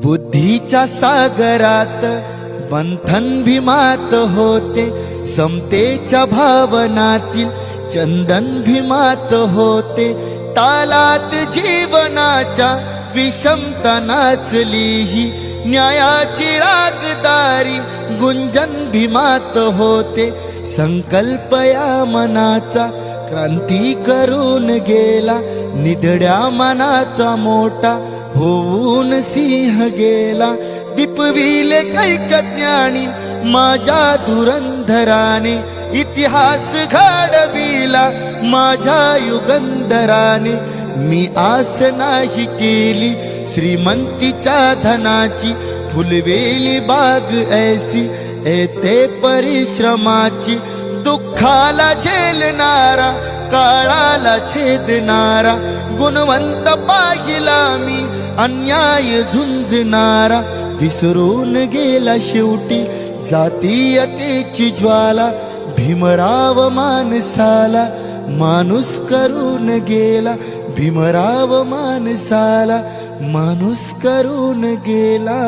बुद्धीच्या सागरात मंथन भीमात होते, समतेच्या भावनातील चंदन भीमात होते. तालात जीवनाच्या विषमता नाचलीही, न्यायाची रागदारी गुंजन भीमात होते. संकल्प या मनाचा क्रांती करून गेला, निधड्या मनाचा मोठा होऊन सिंह गेला. दीपविले कैक ज्ञानी माझ्या धुरंधराने, इतिहास घडविला माझ्या युगंधराने. मी आस नाही केली श्रीमंतीच्या धनाची, फुलवेली बाग ऐसी येते परिश्रमाची. दुःखाला झेलणारा, काळाला छेदणारा, गुणवंत पाहिला मी अन्याय झुंजणारा. विसरून गेला शेवटी जातीयतेची ज्वाला, भीमराव माणसाला माणूस करून गेला. भीमराव माणसाला माणूस करून गेला.